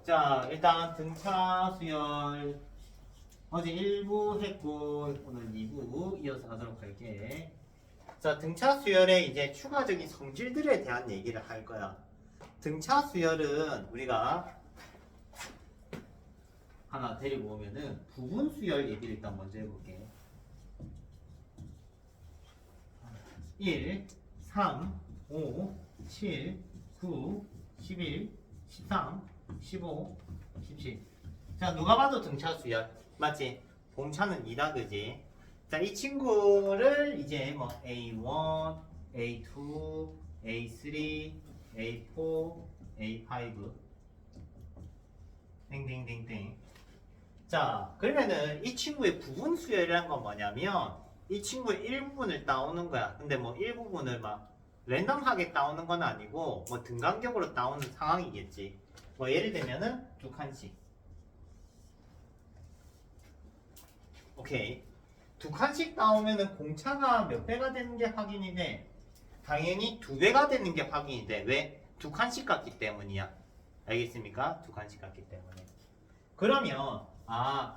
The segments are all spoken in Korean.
자, 일단 등차 수열 어제 1부 했고 오늘 2부 이어서 하도록 할게. 자, 등차 수열의 이제 추가적인 성질들에 대한 얘기를 할 거야. 등차 수열은 우리가 하나 데리고 오면은 부분 수열 얘기를 일단 먼저 해볼게. 1, 3, 5, 7, 9, 11, 13, 15, 17. 자, 누가 봐도 등차 수열. 맞지? 봉차는 2다, 그지? 자, 이 친구를 이제 뭐 A1, A2, A3, A4, A5 땡땡땡땡. 자, 그러면은 이 친구의 부분 수열이란 건 뭐냐면 이 친구의 일부분을 따오는 거야. 근데 뭐 일부분을 막 랜덤하게 따오는 건 아니고 뭐 등간격으로 따오는 상황이겠지. 뭐 예를 들면은 두 칸씩. 오케이. 두 칸씩 따오면은 공차가 몇 배가 되는 게 확인이 돼. 당연히 2배가 되는 게 확인이 돼. 왜? 두 칸씩 갔기 때문이야. 알겠습니까? 두 칸씩 갔기 때문에. 그러면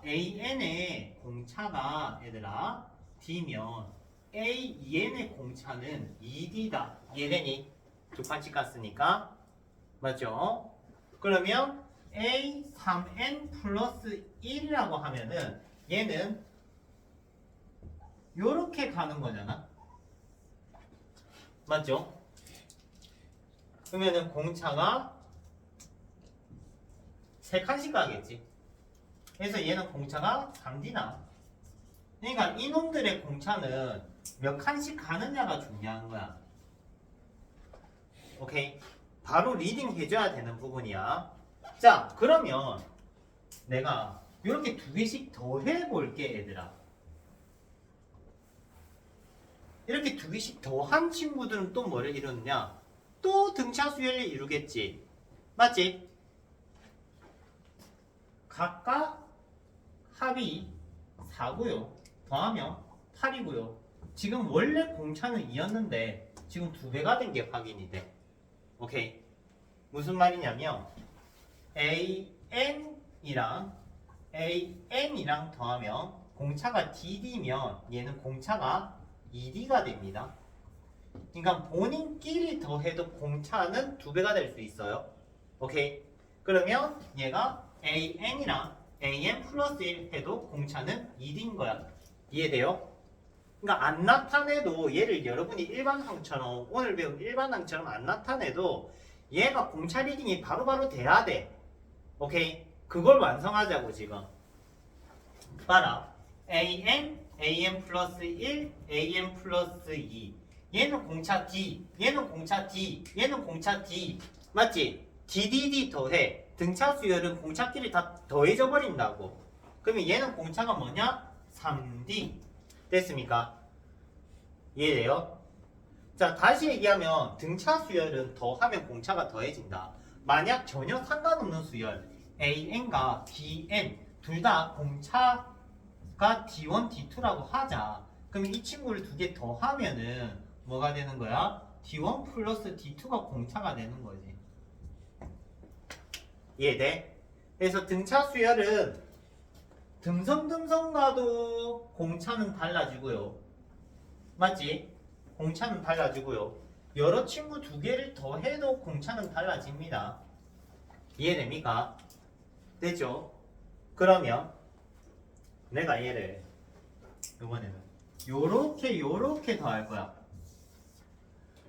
AN의 공차가 얘들아 D면 AEN의 공차는 2D다. 이해되니? 두 칸씩 갔으니까. 맞죠? 그러면 A3N 플러스 1이라고 하면은 얘는 요렇게 가는 거잖아. 맞죠? 그러면은 공차가 3칸씩 가겠지. 그래서 얘는 공차가 3D나. 그러니까 이놈들의 공차는 몇 칸씩 가느냐가 중요한 거야. 오케이? 바로 리딩 해줘야 되는 부분이야. 자, 그러면 내가 이렇게 2개씩 더 해볼게, 얘들아. 이렇게 2개씩 더 한 친구들은 또 뭐를 이루느냐? 또 등차 수열을 이루겠지. 맞지? 각각 합이 4고요. 더하면 8이고요. 지금 원래 공차는 2였는데 지금 2배가 된 게 확인이 돼. 오케이. 무슨 말이냐면 AN이랑 더하면 공차가 DD면 얘는 공차가 2D가 됩니다. 그러니까 본인끼리 더해도 공차는 2배가 될 수 있어요. 오케이. 그러면 얘가 AN이랑 AN 플러스 1 해도 공차는 2D인 거야. 이해돼요? 그러니까 안 나타내도 얘를 여러분이 일반항처럼 오늘 배운 일반항처럼 안 나타내도 얘가 공차 리딩이 바로바로 돼야 돼. 오케이? 그걸 완성하자고 지금. 봐라. AN 플러스 1, AN 플러스 2. 얘는 공차 D, 얘는 공차 D, 얘는 공차 D. 맞지? DDD 더해. 등차 수열은 공차끼리 다 더해져 버린다고. 그러면 얘는 공차가 뭐냐? 3D. 됐습니까? 이해돼요? 자, 다시 얘기하면 등차 수열은 더하면 공차가 더해진다. 만약 전혀 상관없는 수열 AN과 BN 둘 다 공차가 D1, D2라고 하자. 그럼 이 친구를 2개 더하면은 뭐가 되는 거야? D1 플러스 D2가 공차가 되는 거지. 이해돼? 그래서 등차 수열은 듬성듬성가도 공차는 달라지고요. 맞지? 공차는 달라지고요. 여러 친구 2개를 더해도 공차는 달라집니다. 이해됩니까? 되죠? 그러면 내가 얘를 이번에는 요렇게 더할 거야.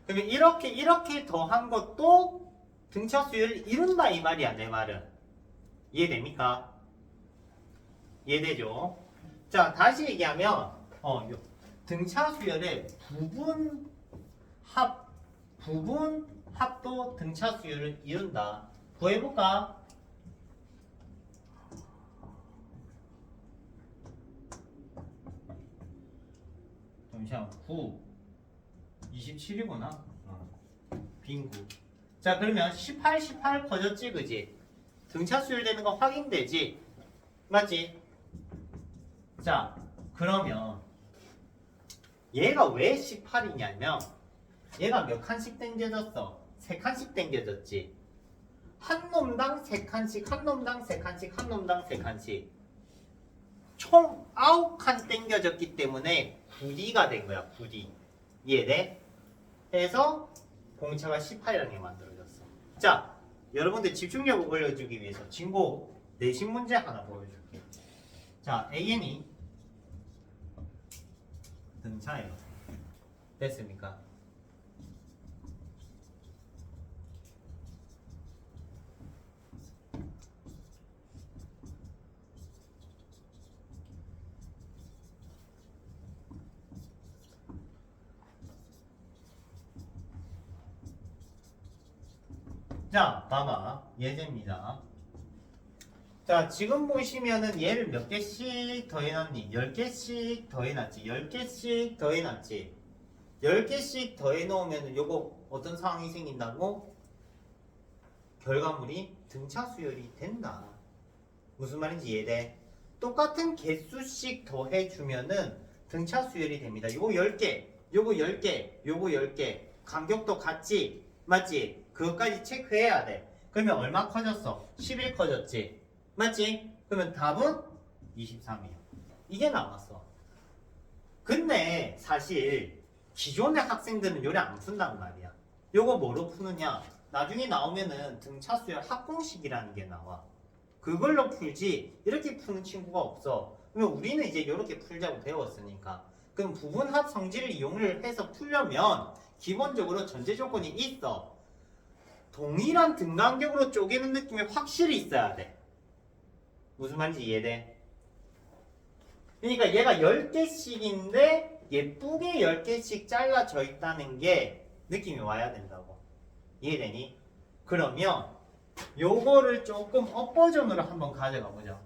그러면 이렇게 더한 것도 등차 수열을 이룬다 이 말이야, 내 말은. 이해됩니까? 이해되죠? 자, 다시 얘기하면 등차 수열의 부분 합도 등차 수열을 이룬다. 구해볼까? 잠시만. 9 27이구나. 빈구. 자, 그러면 18 커졌지, 그지? 등차 수열 되는 거 확인되지? 맞지? 자, 그러면 얘가 왜 18이냐면 얘가 몇 칸씩 당겨졌어? 3칸씩 당겨졌지. 한 놈당 3칸씩, 한 놈당 3칸씩, 한 놈당 3칸씩. 총 9칸 땡겨졌기 때문에 9D가 된 거야. 9D. 이해돼? 해서 공차가 18이라는 게 만들어졌어. 자, 여러분들 집중력을 올려주기 위해서 진고 내신 문제 하나 보여줄게. 자, AN이 등차예요. 됐습니까? 자, 봐봐. 예제입니다. 자, 지금 보시면은 얘를 몇 개씩 더해놨니? 10개씩 더해놨지. 10개씩 더해놨지. 10개씩 더해놓으면 요거 어떤 상황이 생긴다고? 결과물이 등차 수열이 된다. 무슨 말인지 이해돼? 똑같은 개수씩 더해주면은 등차 수열이 됩니다. 요거 10개, 요거 10개, 요거 10개. 간격도 같지? 맞지? 그것까지 체크해야 돼. 그러면 얼마 커졌어? 11 커졌지? 맞지? 그러면 답은 23이야. 이게 나왔어. 근데 사실 기존의 학생들은 요리 안 푼단 말이야. 요거 뭐로 푸느냐? 나중에 나오면은 등차 수열 합공식이라는 게 나와. 그걸로 풀지 이렇게 푸는 친구가 없어. 그러면 우리는 이제 이렇게 풀자고 배웠으니까. 그럼 부분합 성질을 이용을 해서 풀려면 기본적으로 전제 조건이 있어. 동일한 등간격으로 쪼개는 느낌이 확실히 있어야 돼. 무슨 말인지 이해돼? 그러니까 얘가 10개씩인데 예쁘게 10개씩 잘라져 있다는 게 느낌이 와야 된다고. 이해되니? 그러면 요거를 조금 업 버전으로 한번 가져가 보자.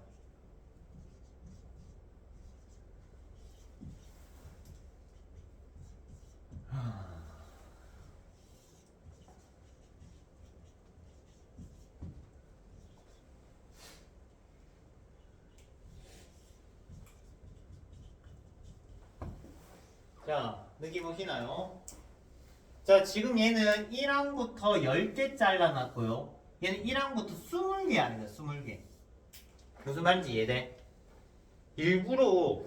자, 느낌 오시나요? 자, 지금 얘는 1항부터 10개 잘라놨고요. 얘는 1항부터 20개 아니다, 20개. 무슨 말인지 이해돼? 일부러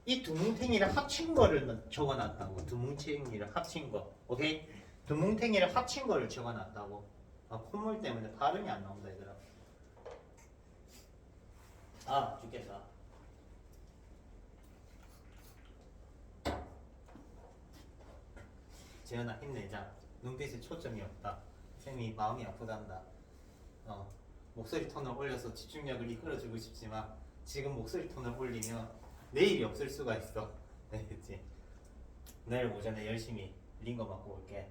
이 두 뭉탱이를 합친 거를 적어놨다고. 두 뭉탱이를 합친 거. 오케이? 두 뭉탱이를 합친 거를 적어놨다고. 아, 콧물 때문에 발음이 안 나온다, 얘들아. 아, 죽겠다. 재현아, 힘내자. 눈빛에 초점이 없다. 쌤이 마음이 아프단다. 목소리 톤을 올려서 집중력을 이끌어주고 싶지만 지금 목소리 톤을 올리면 내일이 없을 수가 있어. 알겠지? 내일 오전에 열심히 링거 맞고 올게.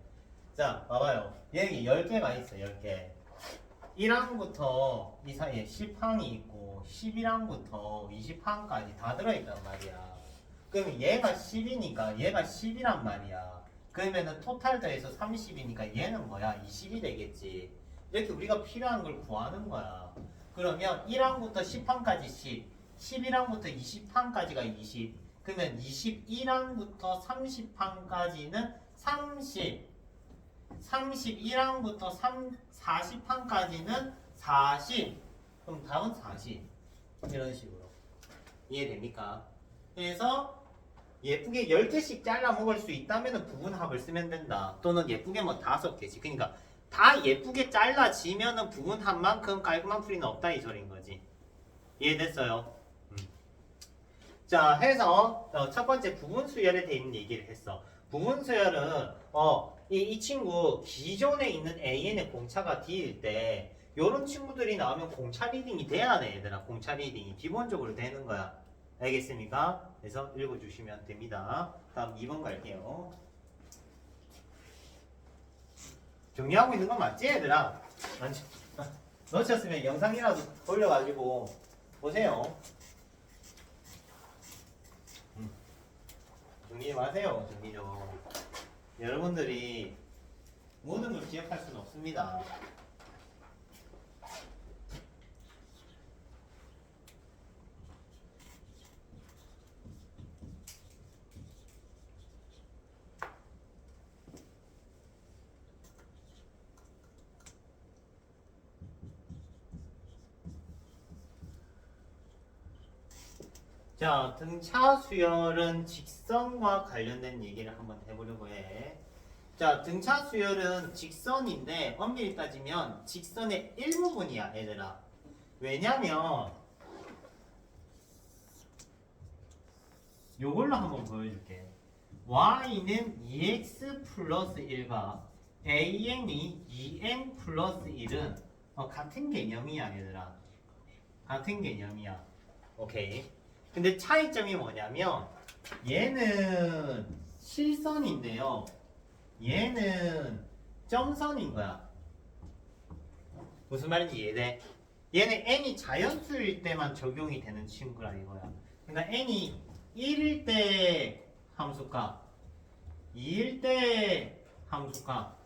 자, 봐봐요. 여기 10개가 있어, 10개. 1항부터 이 사이에 10항이 있고 11항부터 20항까지 다 들어있단 말이야. 그러면 얘가 10이니까 얘가 10이란 말이야. 그러면은 토탈 더해서 30이니까 얘는 뭐야? 20이 되겠지. 이렇게 우리가 필요한 걸 구하는 거야. 그러면 1항부터 10항까지 10, 11항부터 20항까지가 20, 그러면 21항부터 30항까지는 30, 31항부터 40항까지는 40, 그럼 답은 40. 이런 식으로. 이해됩니까? 그래서 예쁘게 10개씩 잘라 먹을 수 있다면 부분합을 쓰면 된다. 또는 예쁘게 뭐 5개씩. 그러니까 다 예쁘게 잘라지면은 부분합만큼 깔끔한 풀이는 없다 이 소리인 거지. 이해됐어요? 자, 해서 첫 번째 부분 수열에 대한 얘기를 했어. 부분 수열은 이 친구 기존에 있는 AN의 공차가 D일 때 요런 친구들이 나오면 공차 리딩이 돼야 돼, 얘들아. 공차 리딩이 기본적으로 되는 거야. 알겠습니까? 그래서 읽어주시면 됩니다. 다음 2번 갈게요. 정리하고 있는 건 맞지, 얘들아? 놓쳤으면 영상이라도 돌려가지고 보세요. 정리 마세요, 정리 좀. 여러분들이 모든 걸 기억할 수는 없습니다. 자, 등차 수열은 직선과 관련된 얘기를 한번 해보려고 해. 자, 등차 수열은 직선인데 엄밀히 따지면 직선의 일부분이야, 얘들아. 왜냐면 요걸로 한번 보여줄게. y는 2x 플러스 1과 an이 2n 플러스 1은 같은 개념이야, 얘들아. 같은 개념이야. 오케이. 근데 차이점이 뭐냐면 얘는 실선인데요. 얘는 점선인 거야. 무슨 말인지 이해돼? 얘는 n이 자연수일 때만 적용이 되는 친구라 이거야. 그러니까 n이 1일 때 함수값, 2일 때 함수값,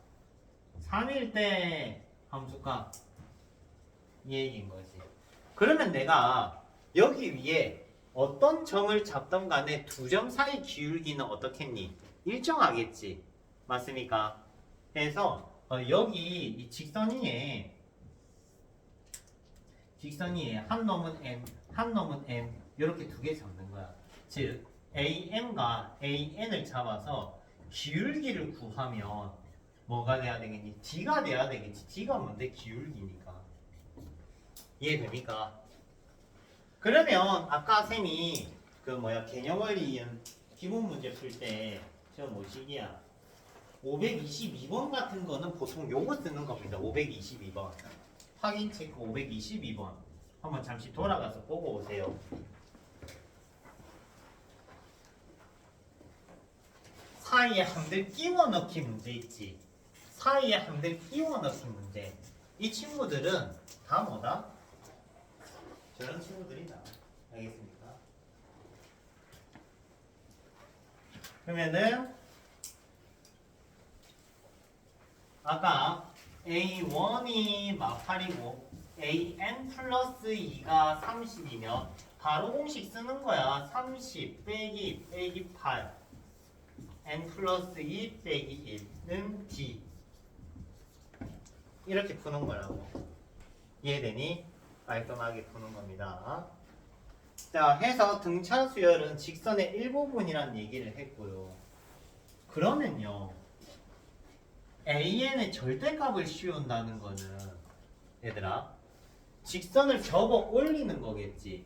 3일 때 함수값 이 얘기인 거지. 그러면 내가 여기 위에 어떤 점을 잡던 간에 두 점 사이 기울기는 어떻겠니? 일정하겠지. 맞습니까? 그래서 여기 이 직선 위에 한 놈은 m, 한 놈은 m 이렇게 두 개 잡는 거야. 즉 am과 an을 잡아서 기울기를 구하면 뭐가 돼야 되겠니? d가 돼야 되겠지. d가 뭔데? 기울기니까. 이해됩니까? 그러면 아까 쌤이 개념 원리 이은 기본 문제 풀 때 저 뭐시기야? 522번 같은 거는 보통 요거 쓰는 겁니다. 522번. 확인 체크 522번. 한번 잠시 돌아가서 보고 오세요. 사이에 한들 끼워 넣기 문제 있지. 사이에 한들 끼워 넣기 문제. 이 친구들은 다 뭐다? 저런 친구들이다. 알겠습니까? 그러면은 아까 A1이 막8이고 AN 플러스 2가 30이면 바로 공식 쓰는 거야. 30 빼기 8 N 플러스 2 빼기 1는 D 이렇게 푸는 거라고. 이해되니? 깔끔하게 푸는 겁니다. 자, 해서 등차 수열은 직선의 일부분이라는 얘기를 했고요. 그러면요, AN의 절대값을 씌운다는 거는 얘들아 직선을 접어 올리는 거겠지.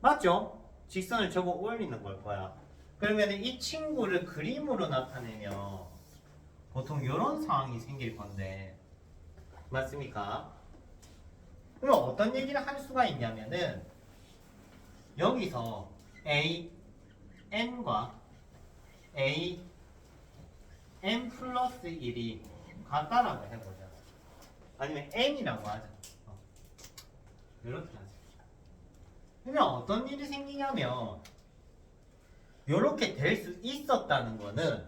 맞죠? 직선을 접어 올리는 걸 거야. 그러면 이 친구를 그림으로 나타내면 보통 이런 상황이 생길 건데 맞습니까? 그럼 어떤 얘기를 할 수가 있냐면은 여기서 AN과 AN 플러스 1이 같다라고 해보자. 아니면 N이라고 하자. 이렇게 하자. 그러면 어떤 일이 생기냐면 이렇게 될 수 있었다는 거는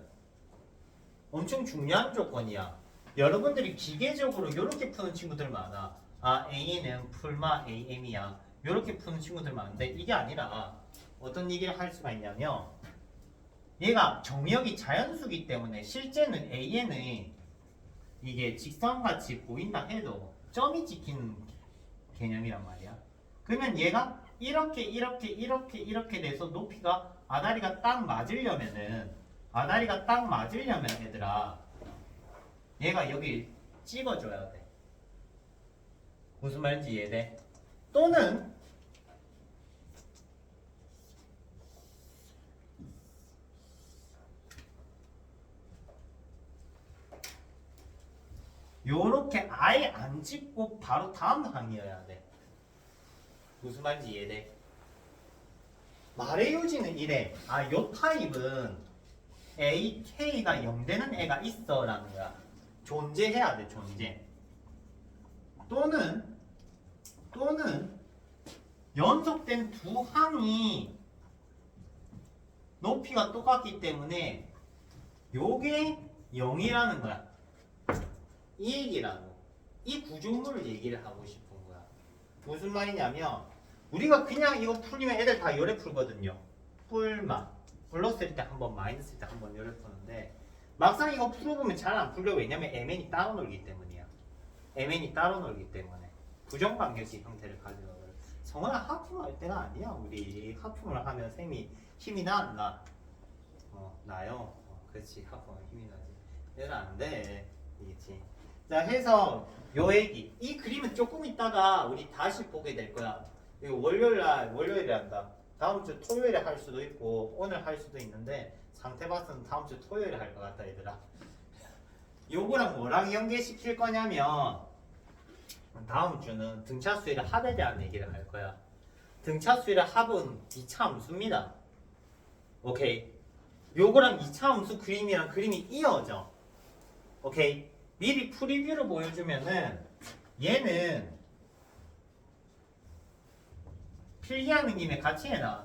엄청 중요한 조건이야. 여러분들이 기계적으로 이렇게 푸는 친구들 많아. 아, AN은 풀마 AM이야. 이렇게 푸는 친구들 많은데 이게 아니라 어떤 얘기를 할 수가 있냐면 얘가 정역이 자연수기 때문에 실제는 AN이 이게 직선같이 보인다 해도 점이 찍히는 개념이란 말이야. 그러면 얘가 이렇게 돼서 높이가 아다리가 딱 맞으려면 얘들아 얘가 여기 찍어줘야 돼. 무슨 말인지 이해돼? 또는 요렇게 아예 안 찍고 바로 다음 항이어야 돼. 무슨 말인지 이해돼? 말의 요지는 이래. 아, 요 타입은 AK가 0되는 애가 있어 라는 거야. 존재해야 돼, 존재. 또는 연속된 두 항이 높이가 똑같기 때문에 요게 0이라는 거야. 이 얘기라고. 이 구조물을 얘기를 하고 싶은 거야. 무슨 말이냐면 우리가 그냥 이거 풀리면 애들 다 요래 풀거든요. 플러스일 때 한 번, 마이너스일 때 한 번 요래 푸는데 막상 이거 풀어보면 잘 안 풀려. 왜냐면 MN이 따로 놀기 때문이야. MN이 따로 놀기 때문에 부정관계식 형태를 가지고 성원아 하품할 때가 아니야. 우리 하품을 하면 쌤이 힘이 나 안 나? 나요. 그렇지. 하품하면 힘이 나지. 얘는 안 돼. 이겠지. 자 해서 요 얘기 이 그림은 조금 있다가 우리 다시 보게 될 거야. 이거 월요일에 한다. 다음 주 토요일에 할 수도 있고 오늘 할 수도 있는데 상태 봐서는 다음 주 토요일에 할 것 같다 얘들아. 요거랑 뭐랑 연계시킬 거냐면 다음 주는 등차 수열의 합에 대한 얘기를 할 거야. 등차 수열의 합은 2차 함수입니다. 오케이. 요거랑 2차 함수 그림이랑 그림이 이어져. 오케이. 미리 프리뷰로 보여주면은 얘는 필기하는 김에 같이 해놔.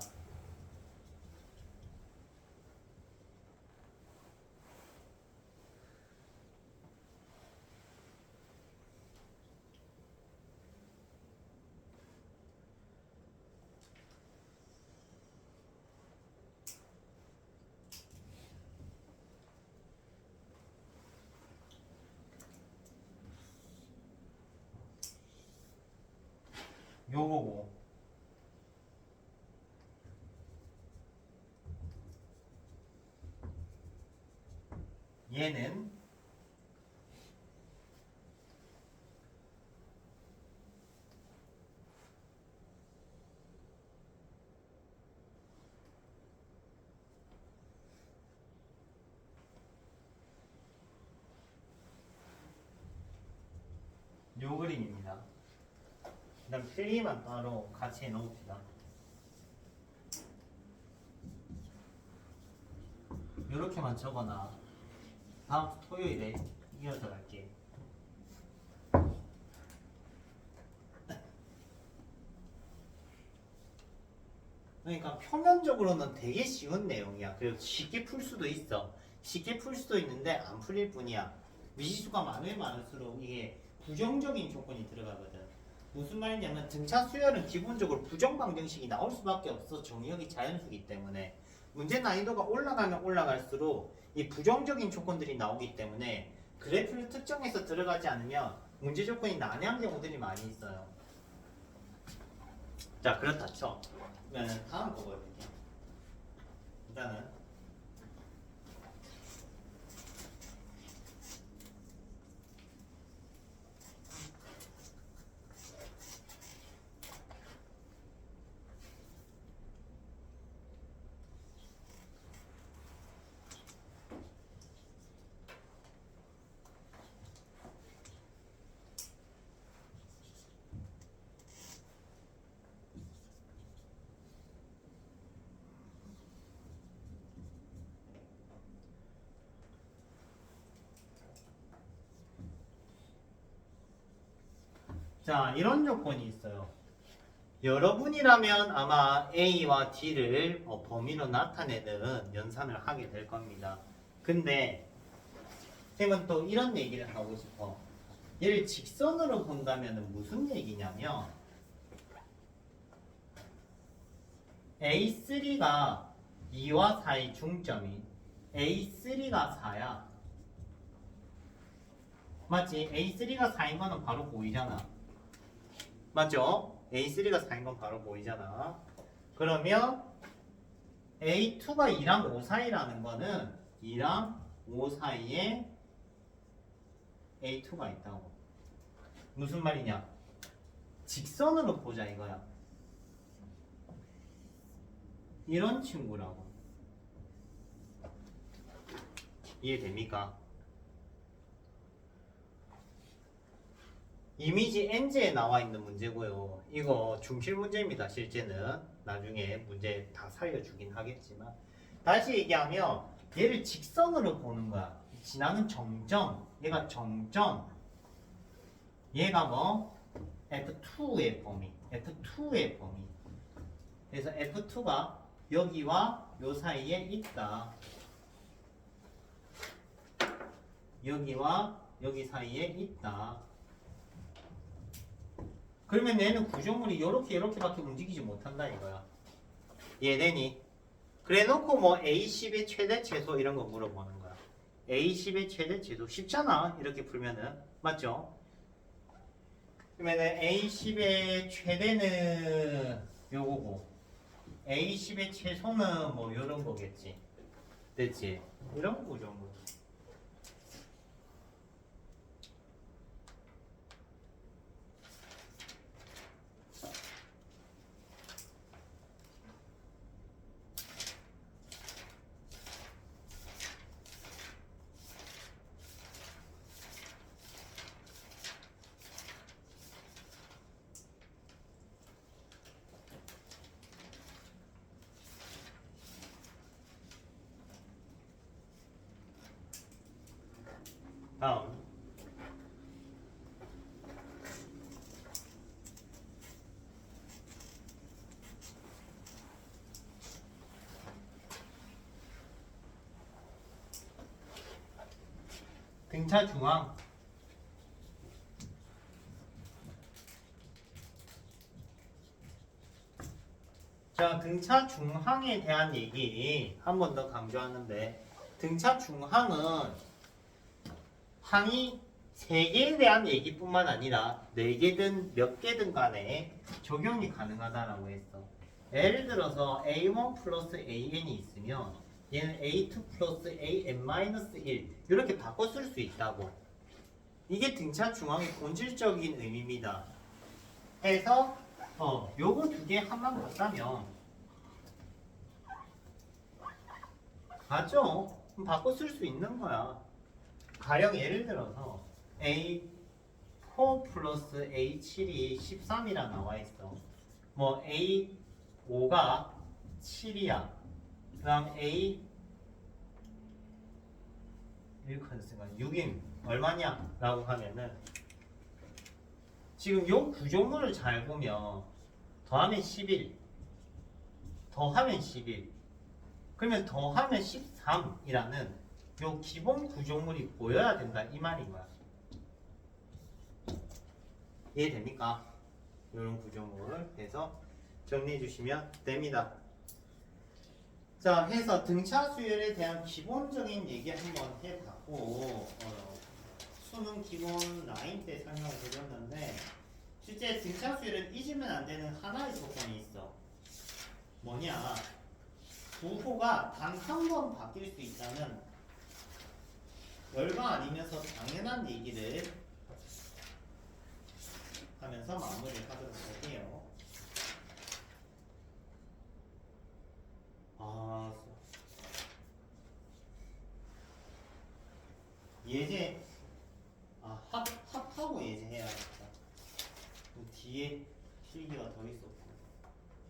요거고 얘는 요 그림입니다. 그다음 필기만 따로 같이 해놓읍시다. 요렇게만 적어놔. 다음 주 토요일에 이어서 갈게. 그러니까 표면적으로는 되게 쉬운 내용이야. 그리고 쉽게 풀 수도 있어. 쉽게 풀 수도 있는데 안 풀릴 뿐이야. 미지수가 많으면 많을수록 이게 부정적인 조건이 들어가거든. 무슨 말이냐면 등차 수열은 기본적으로 부정 방정식이 나올 수밖에 없어. 정의역이 자연수기 때문에. 문제 난이도가 올라가면 올라갈수록 이 부정적인 조건들이 나오기 때문에 그래프를 특정해서 들어가지 않으면 문제 조건이 난해한 경우들이 많이 있어요. 자, 그렇다 쳐. 그러면 다음 거 보여드릴게요. 일단은 자, 이런 조건이 있어요. 여러분이라면 아마 A와 D를 범위로 나타내는 연산을 하게 될 겁니다. 근데 쌤은 또 이런 얘기를 하고 싶어. 얘를 직선으로 본다면 무슨 얘기냐면 A3가 2와 4의 중점이 A3가 4야. 맞지? A3가 4인 거는 바로 보이잖아. 맞죠? A3가 4인 건 바로 보이잖아. 그러면 A2가 2랑 5 사이라는 거는 2랑 5 사이에 A2가 있다고. 무슨 말이냐? 직선으로 보자 이거야. 이런 친구라고. 이해됩니까? 이미지 N제에 나와 있는 문제고요. 이거 중실 문제입니다. 실제는 나중에 문제 다 살려주긴 하겠지만 다시 얘기하면 얘를 직선으로 보는 거야. 지나는 정점, 얘가 정점, 얘가 뭐 F2의 범위, F2의 범위. 그래서 F2가 여기와 요 사이에 있다. 여기와 여기 사이에 있다. 그러면 얘는 구조물이 이렇게밖에 움직이지 못한다 이거야. 이해되니? 그래 놓고 뭐 A10의 최대 최소 이런 거 물어보는 거야. A10의 최대 최소 쉽잖아. 이렇게 풀면은. 맞죠? 그러면은 A10의 최대는 요거고 A10의 최소는 뭐 요런 거겠지. 됐지? 이런 구조물. 다음 등차 중앙. 자, 등차 중항에 대한 얘기 한 번 더 강조하는데 등차 중항은 항이 3개에 대한 얘기뿐만 아니라 4개든 몇 개든 간에 적용이 가능하다라고 했어. 예를 들어서 A1 플러스 AN이 있으면 얘는 A2 플러스 AN-1 이렇게 바꿔 쓸 수 있다고. 이게 등차 중앙의 본질적인 의미입니다. 해서 요거 2개 한만 봤다면 맞죠? 그럼 바꿔 쓸 수 있는 거야. 가령 예를 들어서 A4 플러스 A7이 13이라 나와 있어. 뭐 A5가 7이야. 그 다음 A 6인 얼마냐? 라고 하면은 지금 요 구조물을 잘 보면 더하면 11 더하면 11 그러면 더하면 13이라는 요 기본 구조물이 보여야 된다 이 말인 거야. 이해됩니까? 이런 구조물을 해서 정리해 주시면 됩니다. 자, 해서 등차 수열에 대한 기본적인 얘기 한번 해봤고 수능 기본 9 때 설명을 드렸는데 실제 등차 수열은 잊으면 안 되는 하나의 조건이 있어. 뭐냐? 부호가 단 한 번 바뀔 수 있다는 열과 아니면서 당연한 얘기를 하면서 마무리를 하도록 할게요. 예제 합하고 예제해야겠다. 뒤에 필기가 더 있었고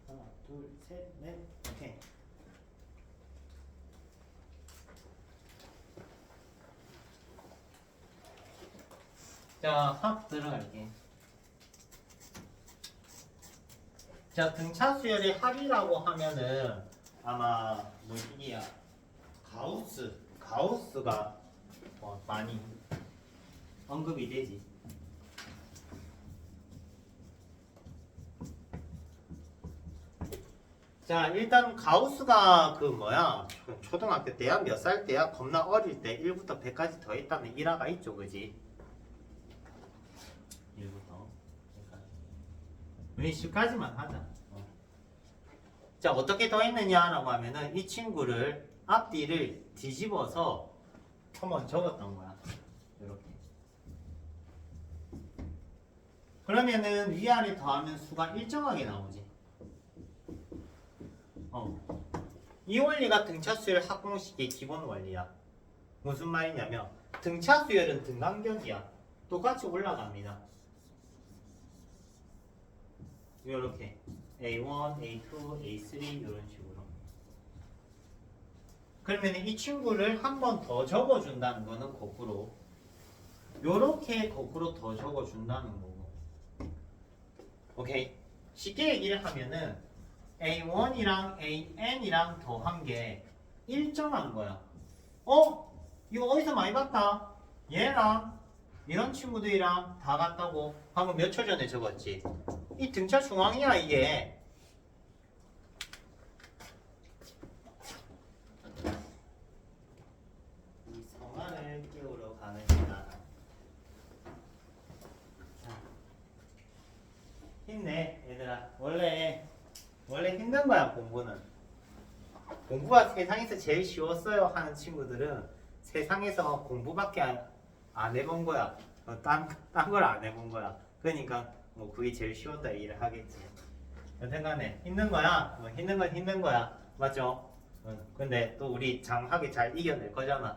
하나 둘 셋 넷 오케이. 자, 합 들어갈게. 자, 등차 수열의 합이라고 하면은 아마 뭐이야 가우스가 많이 언급이 되지. 자, 일단 가우스가 그 뭐야 초등학교 때야 몇 살 때야 겁나 어릴 때 1부터 100까지 더했다는 일화가 있죠, 그지? 1부터 100까지. 우리 10까지만 하자. 자, 어떻게 더했느냐라고 하면은 이 친구를 앞뒤를 뒤집어서 한번 적었던 거야. 이렇게. 그러면은 위아래 더하면 수가 일정하게 나오지. 이 원리가 등차 수열 합공식의 기본 원리야. 무슨 말이냐면 등차 수열은 등간격이야. 똑같이 올라갑니다. 이렇게 A1, A2, A3 이런 식으로. 그러면 이 친구를 한 번 더 적어준다는 거는 거꾸로 요렇게 거꾸로 더 적어준다는 거고. 오케이. 쉽게 얘기를 하면은 A1이랑 AN이랑 더한 게 일정한 거야. 이거 어디서 많이 봤다? 얘랑 이런 친구들이랑 다 같다고 방금 몇 초 전에 적었지. 이 등차 중앙이야 이게. 이 성화를 끼우러 가는 시간. 힘내 얘들아. 원래 힘든 거야 공부는. 공부가 세상에서 제일 쉬웠어요 하는 친구들은 세상에서 공부밖에 안 해본 거야. 딴 걸 안 해본 거야. 그러니까 뭐 그게 제일 쉬웠다 얘기를 하겠지. 여튼간에 힘든 거야. 힘든 건 힘든 거야. 맞죠? 근데 또 우리 장하게 잘 이겨낼 거잖아.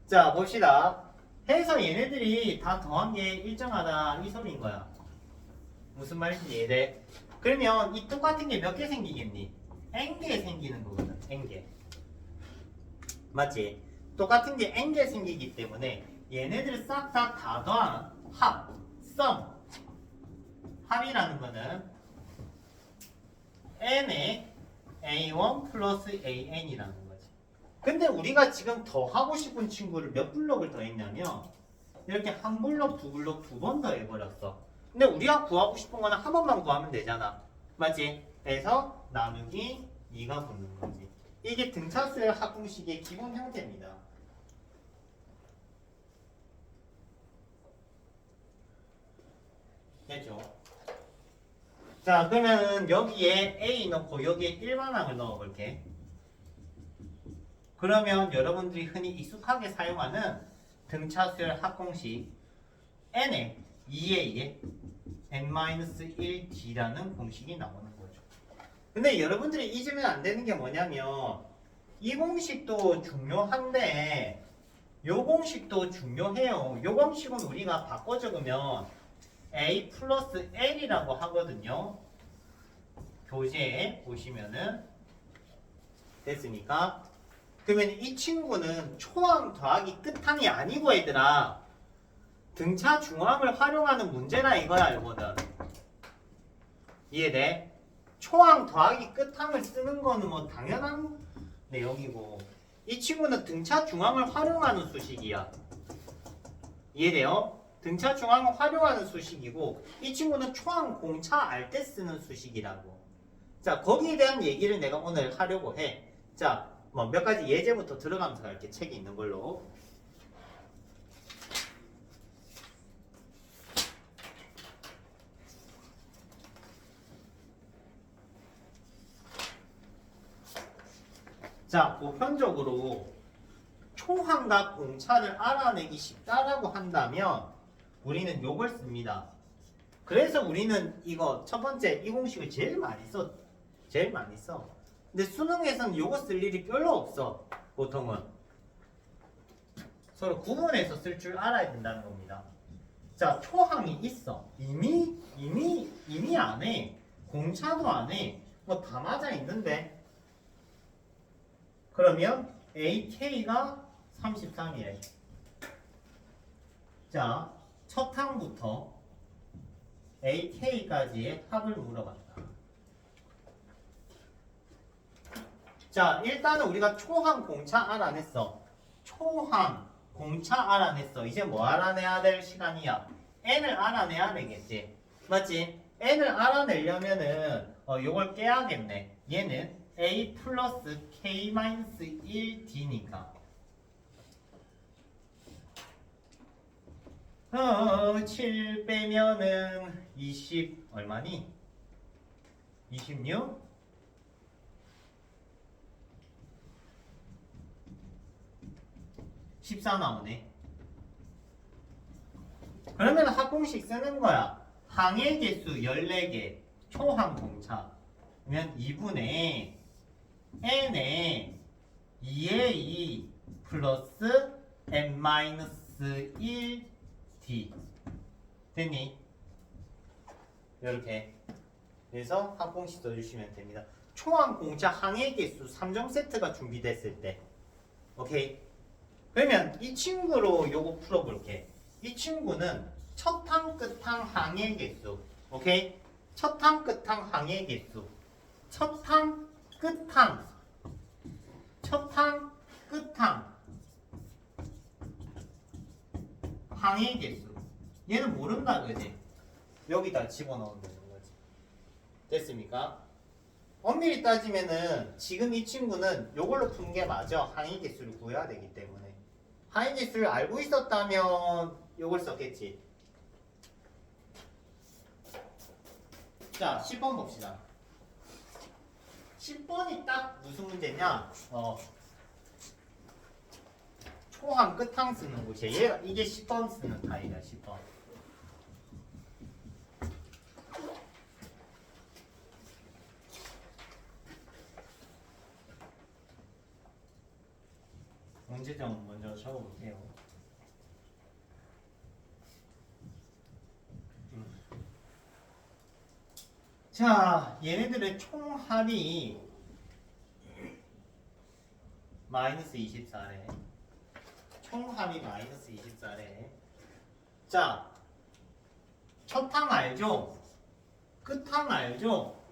자 봅시다. 해서 얘네들이 다 더한 게 일정하다 이 소리인 거야. 무슨 말인지 이해돼? 그러면 이 똑같은 게 몇 개 생기겠니? n개 생기는 거거든. n개. 맞지? 똑같은 게 n개 생기기 때문에 얘네들을 싹 다 더한 합, sum. 합이라는 거는 n의 a1 플러스 an이라는 거지. 근데 우리가 지금 더 하고 싶은 친구를 몇 블록을 더 했냐면 이렇게 한 블록, 두 블록, 두 번 더 해버렸어. 근데 우리가 구하고 싶은 거는 한 번만 구하면 되잖아. 맞지? 그래서 나누기 2가 붙는 거지. 이게 등차수열 합공식의 기본 형태입니다. 됐죠? 자 그러면 여기에 A 넣고 여기에 일반항을 넣어볼게. 그러면 여러분들이 흔히 익숙하게 사용하는 등차수열 합공식 n에 2a에 n-1d라는 공식이 나오는 거죠. 근데 여러분들이 잊으면 안 되는 게 뭐냐면 이 공식도 중요한데 요 공식도 중요해요. 요 공식은 우리가 바꿔 적으면 a 플러스 l이라고 하거든요. 교재에 보시면은 됐습니까? 그러면 이 친구는 초항 더하기 끝항이 아니고 얘들아 등차 중항을 활용하는 문제라 이거야 이거는. 이해돼? 초항 더하기 끝항을 쓰는 거는 뭐 당연한 내용이고 이 친구는 등차 중항을 활용하는 수식이야. 이해돼요? 등차 중항을 활용하는 수식이고 이 친구는 초항 공차 알 때 쓰는 수식이라고. 자 거기에 대한 얘기를 내가 오늘 하려고 해. 자 뭐 몇 가지 예제부터 들어가면서 갈게. 책이 있는 걸로. 자 보편적으로 초항과 공차를 알아내기 쉽다라고 한다면 우리는 요걸 씁니다. 그래서 우리는 이거 첫 번째 이 공식을 제일 많이 써. 근데 수능에서는 요거 쓸 일이 별로 없어. 보통은 서로 구분해서 쓸 줄 알아야 된다는 겁니다. 자 초항이 있어. 이미 안 해. 공차도 안 해. 뭐 다 맞아 있는데 그러면 AK가 33이래. 자, 첫 항부터 AK까지의 합을 물어봤다. 자, 일단은 우리가 초항 공차 알아냈어. 초항 공차 알아냈어. 이제 뭐 알아내야 될 시간이야? n을 알아내야 되겠지. 맞지? n을 알아내려면은 요걸 깨야겠네. 얘는 a 플러스 k-1d니까 7 빼면은 20 얼마니? 26? 14 나오네. 그러면 합공식 쓰는 거야. 항의 개수 14개 초항 공차 그러면 2분의 n에 2a 플러스 n-1d 됐니? 이렇게 그래서 합공식 써주시면 됩니다. 초항 공차 항의 개수 3종 세트가 준비됐을 때 오케이? 그러면 이 친구로 요거 풀어볼게. 이 친구는 첫항 끝항 항의 개수 오케이? 첫항 끝항 항의 개수 첫항 끝항 항의 개수 얘는 모른다 그지? 여기다 집어넣으면 되는 거지. 됐습니까? 엄밀히 따지면은 지금 이 친구는 요걸로 푼 게 맞아. 항의 개수를 구해야 되기 때문에 항의 개수를 알고 있었다면 요걸 썼겠지. 자, 10번 봅시다. 10번이 딱 무슨 문제냐? 초항 끝항 쓰는 곳이에요. 얘가 이게 10번 쓰는 타입이야. 10번. 문제점 먼저 적어볼게요. 자, 얘네들의 총합이 마이너스 24래. 총합이 마이너스 24래. 자, 첫 항 알죠? 끝항 알죠?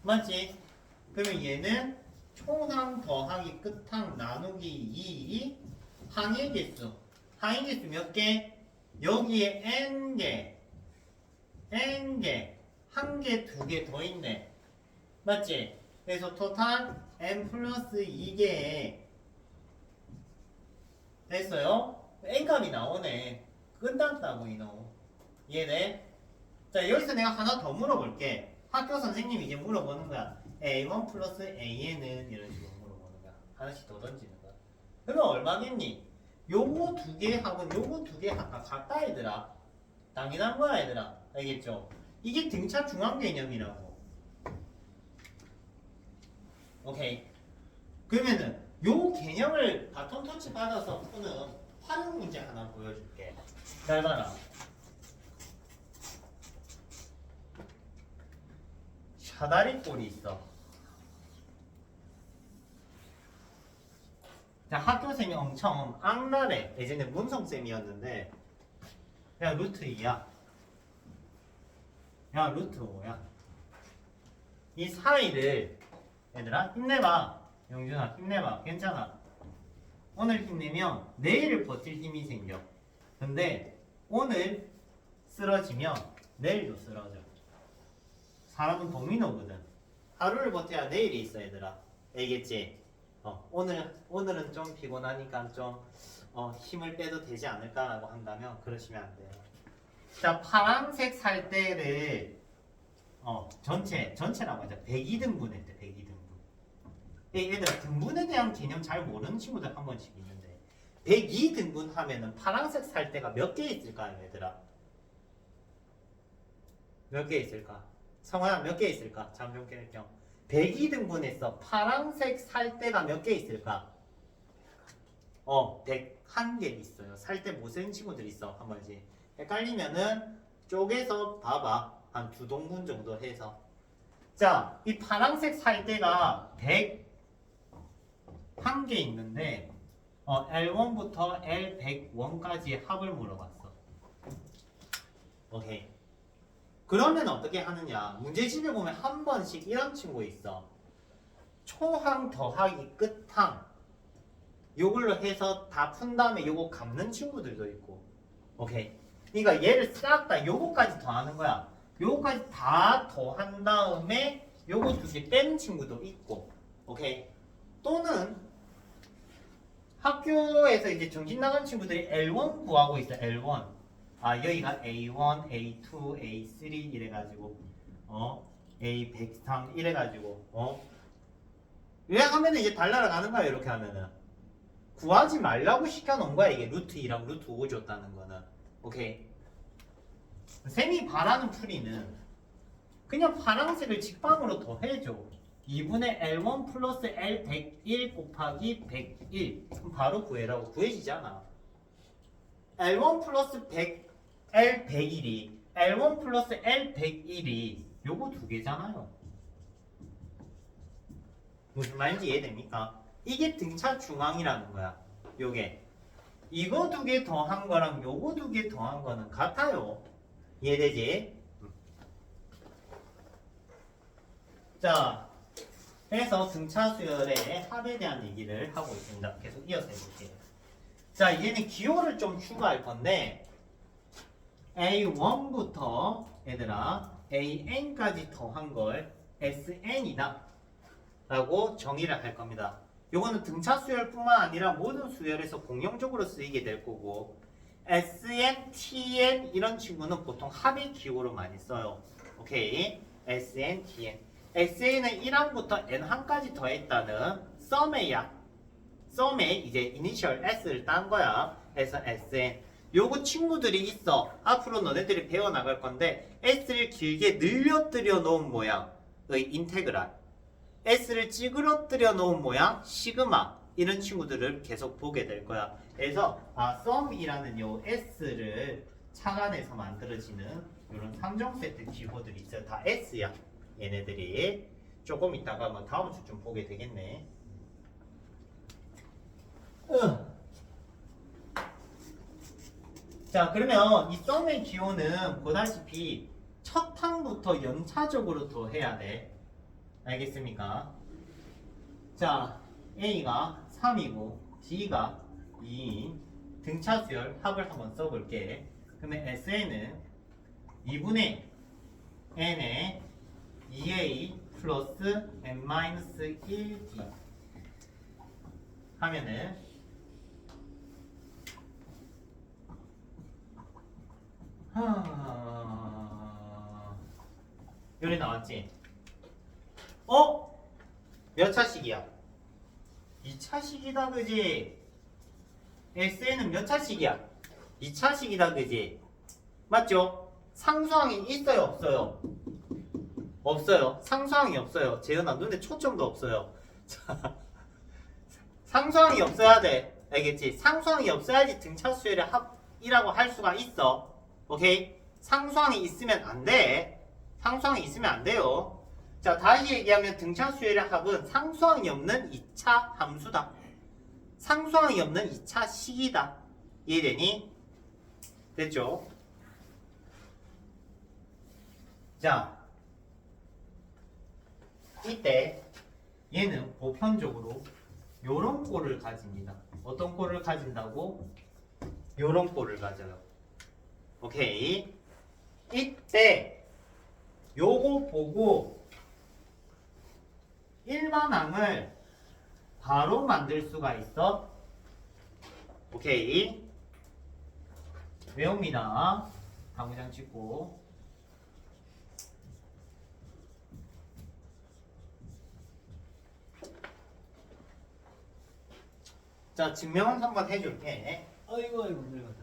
맞지? 그러면 얘는 총항 더하기 끝항 나누기 2이 항의 개수. 항의 개수 몇 개? 여기에 n개, n개, 한 개, 두 개 더 있네. 맞지? 그래서 토탈 n 플러스 2개에 됐어요? n값이 나오네. 끝났다고 이놈. 이해돼? 자, 여기서 내가 하나 더 물어볼게. 학교 선생님이 이제 물어보는 거야. a1 플러스 an은 이런 식으로 물어보는 거야. 하나씩 더 던지는 거야. 그러면 얼마겠니? 요거 두 개하고 요거 두 개 아까 같다 얘들아. 당연한 거야 얘들아. 알겠죠? 이게 등차 중앙 개념이라고. 오케이. 그러면은 요 개념을 바톤 터치 받아서 푸는 활용 문제 하나 보여줄게. 잘 봐라. 사다리 꼴이 있어. 자, 학교쌤이 엄청 악랄해. 예전에 문성쌤이었는데 야 루트 2야. 야 루트 5야. 이 사이를 얘들아 힘내봐. 영준아 힘내봐. 괜찮아. 오늘 힘내면 내일을 버틸 힘이 생겨. 근데 오늘 쓰러지면 내일도 쓰러져. 사람은 도미노거든. 하루를 버텨야 내일이 있어 얘들아. 알겠지? 오늘은 좀 피곤하니까 좀 힘을 빼도 되지 않을까라고 한다면 그러시면 안 돼요. 자, 파란색 살대를 전체라고 하자. 102등분 했대. 102등분. 얘들아 등분에 대한 개념 잘 모르는 친구들 한 번씩 있는데 102등분 하면은 파란색 살대가 몇 개 있을까요 얘들아? 몇 개 있을까? 성화야 몇 개 있을까? 잠정결정 102등분에서 파란색 살대가 몇 개 있을까? 101개 있어요. 살대 못 센 친구들 있어. 한 번씩 헷갈리면은 쪼개서 봐봐. 한 두 동분 정도 해서. 자, 이 파란색 살대가 101개 있는데 L1부터 L101까지 합을 물어봤어. 오케이. 그러면 어떻게 하느냐? 문제집에 보면 한 번씩 이런 친구 있어. 초항 더하기 끝항. 요걸로 해서 다 푼 다음에 요거 갚는 친구들도 있고. 오케이. 그러니까 얘를 싹 다 요거까지 더하는 거야. 요거까지 다 더한 다음에 요거 두 개 빼는 친구도 있고. 오케이. 또는 학교에서 이제 정신 나간 친구들이 L1 구하고 있어. L1. 여기가 A1, A2, A3 이래가지고 A103 이래가지고 왜 하면은 이제 달 날아가는 거야. 이렇게 하면은 구하지 말라고 시켜놓은 거야. 이게 루트 2랑 루트 5 줬다는 거는. 오케이. 쌤이 바라는 풀이는 그냥 파란색을 직방으로 더해줘. 2분의 L1 플러스 L101 곱하기 101 그럼 바로 구해라고. 구해지잖아. L1 플러스 100 L101이 L1 플러스 L101이 요거 두 개잖아요. 무슨 말인지 이해됩니까? 이게 등차 중앙이라는 거야. 요게 이거 두 개 더한 거랑 요거 두 개 더한 거는 같아요. 이해되지? 자, 그래서 등차 수열의 합에 대한 얘기를 하고 있습니다. 계속 이어서 해볼게요. 자, 얘는 기호를 좀 추가할 건데 A1부터 얘들아 AN까지 더한 걸 SN이다 라고 정의를 할 겁니다. 요거는 등차 수열뿐만 아니라 모든 수열에서 공용적으로 쓰이게 될 거고 SN, TN 이런 친구는 보통 합의 기호로 많이 써요. 오케이. SN, DN. SN은 1항부터 N항까지 더했다는 썸의야. 썸에 이제 이니셜 S를 딴 거야. 그래서 SN. 요거 친구들이 있어. 앞으로 너네들이 배워나갈 건데 S를 길게 늘려뜨려 놓은 모양의 인테그랄, S를 찌그러뜨려 놓은 모양 시그마, 이런 친구들을 계속 보게 될 거야. 그래서 썸이라는 요 S를 착안해서 만들어지는 이런 3종 세트 기호들이 있어요. 다 S야. 얘네들이 조금 있다가 뭐 다음 주 좀 보게 되겠네. 자, 그러면 이 썸의 기호는 보다시피 첫 항부터 연차적으로 더해야 돼. 알겠습니까? 자, A가 3이고 D가 2인 등차수열 합을 한번 써볼게. 그러면 SN은 2분의 N에 2A 플러스 N-1D 하면은 요리 나왔지? 몇 차식이야? 2차식이다 그지? SN은 몇 차식이야? 2차식이다 그지? 맞죠? 상수항이 있어요 없어요? 없어요. 상수항이 없어요. 재현아 눈에 초점도 없어요. 자, 상수항이 없어야 돼. 알겠지? 상수항이 없어야지 등차수열의 합이라고 할 수가 있어. 오케이? 상수항이 있으면 안 돼. 상수항이 있으면 안 돼요. 자, 다시 얘기하면 등차수열의 합은 상수항이 없는 2차 함수다. 상수항이 없는 2차 식이다. 이해되니? 됐죠? 자, 이때 얘는 보편적으로 요런 꼴을 가집니다. 어떤 꼴을 가진다고? 요런 꼴을 가져요. 오케이. 이때 요거 보고 일반항을 바로 만들 수가 있어. 오케이. 외웁니다. 당구장 찍고. 자, 증명을 한번 해줄게. 아이고 늙었다.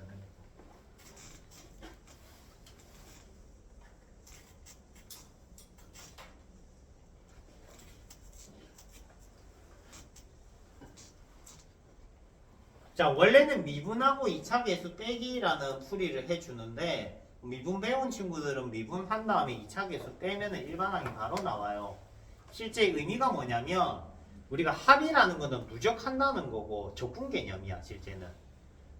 자, 원래는 미분하고 2차 계수 빼기라는 풀이를 해주는데 미분 배운 친구들은 미분 한 다음에 2차 계수 빼면 일반항이 바로 나와요. 실제 의미가 뭐냐면 우리가 합이라는 거는 누적한다는 거고 적분 개념이야. 실제는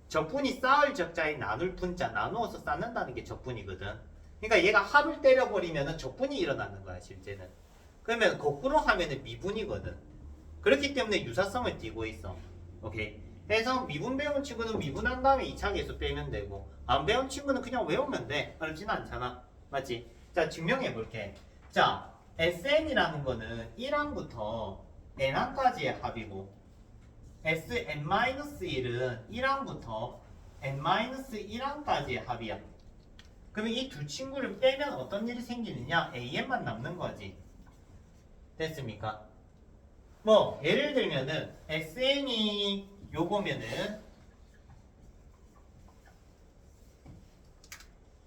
적분이 쌓을 적자에 나눌 분자, 나누어서 쌓는다는 게 적분이거든. 그러니까 얘가 합을 때려버리면 적분이 일어나는 거야. 실제는. 그러면 거꾸로 하면 미분이거든. 그렇기 때문에 유사성을 띠고 있어. 오케이. 그래서 미분 배운 친구는 미분한 다음에 2차 계수 빼면 되고 안 배운 친구는 그냥 외우면 돼. 어렵진 않잖아. 맞지? 자, 증명해 볼게. 자, SN이라는 거는 1항부터 N항까지의 합이고 Sn-1은 1항부터 N-1항까지의 합이야. 그러면 이 두 친구를 빼면 어떤 일이 생기느냐? AN만 남는 거지. 됐습니까? 뭐 예를 들면은 SN이 요거면은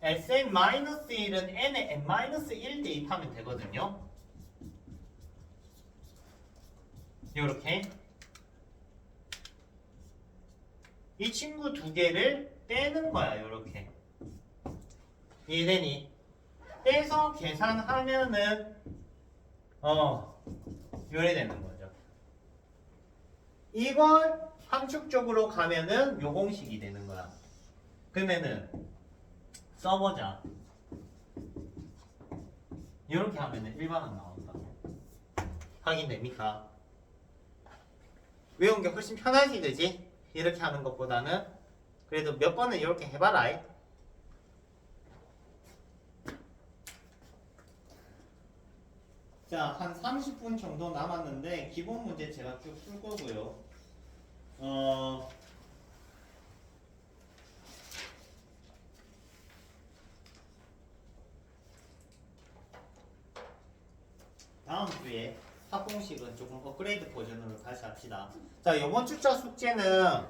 Sn-1은 N에 N-1 대입하면 되거든요. 요렇게 이 친구 두 개를 떼는 거야. 요렇게 이해되니? 떼서 계산하면은 요래 되는 거죠. 이걸 함축적으로 가면은 요 공식이 되는 거야. 그러면은 써보자. 이렇게 하면은 일반항 나온다. 확인됩니까? 외운 게 훨씬 편하지, 그지? 이렇게 하는 것보다는. 그래도 몇 번은 이렇게 해봐라. 자, 한 30분 정도 남았는데 기본 문제 제가 쭉 풀 거고요. 다음 주에 합공식은 조금 업그레이드 버전으로 다시 합시다. 자, 이번 주차 숙제는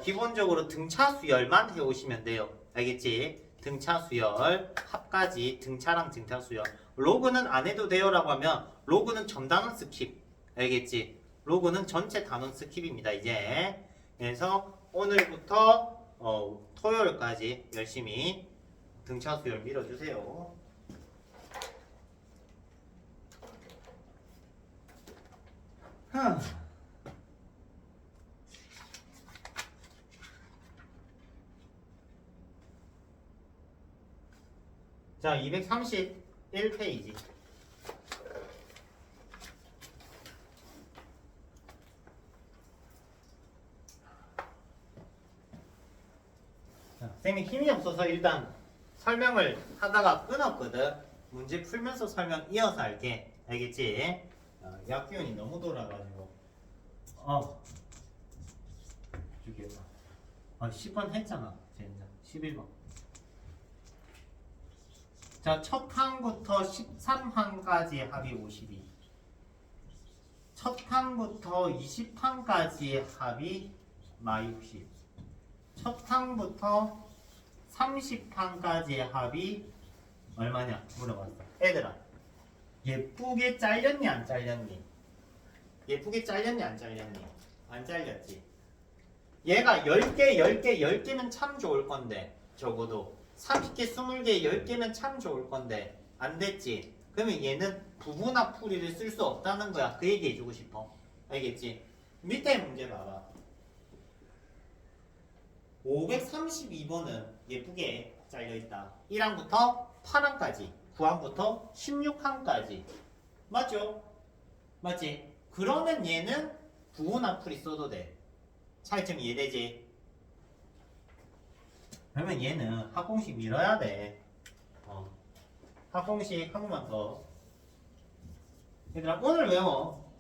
기본적으로 등차 수열만 해오시면 돼요. 알겠지? 등차 수열, 합까지 등차랑 등차 수열. 로그는 안 해도 돼요라고 하면 로그는 전 단원 스킵. 알겠지? 로그는 전체 단원 스킵입니다. 이제. 그래서 오늘부터 토요일까지 열심히 등차 수열 밀어주세요. 자, 231페이지. 쌤이 힘이 없어서 일단 설명을 하다가 끊었거든. 문제 풀면서 설명 이어서 할게. 알겠지? 약 기운이 너무 돌아가지고 죽겠다. 10번 했잖아. 젠장. 11번. 자, 첫 항부터 13항까지의 합이 52. 첫 항부터 20항까지의 합이 -60. 첫 항부터 30항까지의 합이 얼마냐 물어봤어. 얘들아, 예쁘게 잘렸니 안 잘렸니? 예쁘게 잘렸니 안 잘렸니? 안 잘렸지. 얘가 10개 10개 10개면 참 좋을 건데 적어도 30개 20개 10개면 참 좋을 건데 안 됐지. 그러면 얘는 부분합 풀이를 쓸 수 없다는 거야. 그 얘기 해주고 싶어. 알겠지? 밑에 문제 봐봐. 532번은 예쁘게 잘려있다. 1항부터 8항까지, 9항부터 16항까지. 맞죠? 맞지? 그러면 얘는 부분합 풀이 써도 돼. 차이점 이해되지? 그러면 얘는 합공식 밀어야 돼. 합공식 한 번만 더. 얘들아, 오늘 외워.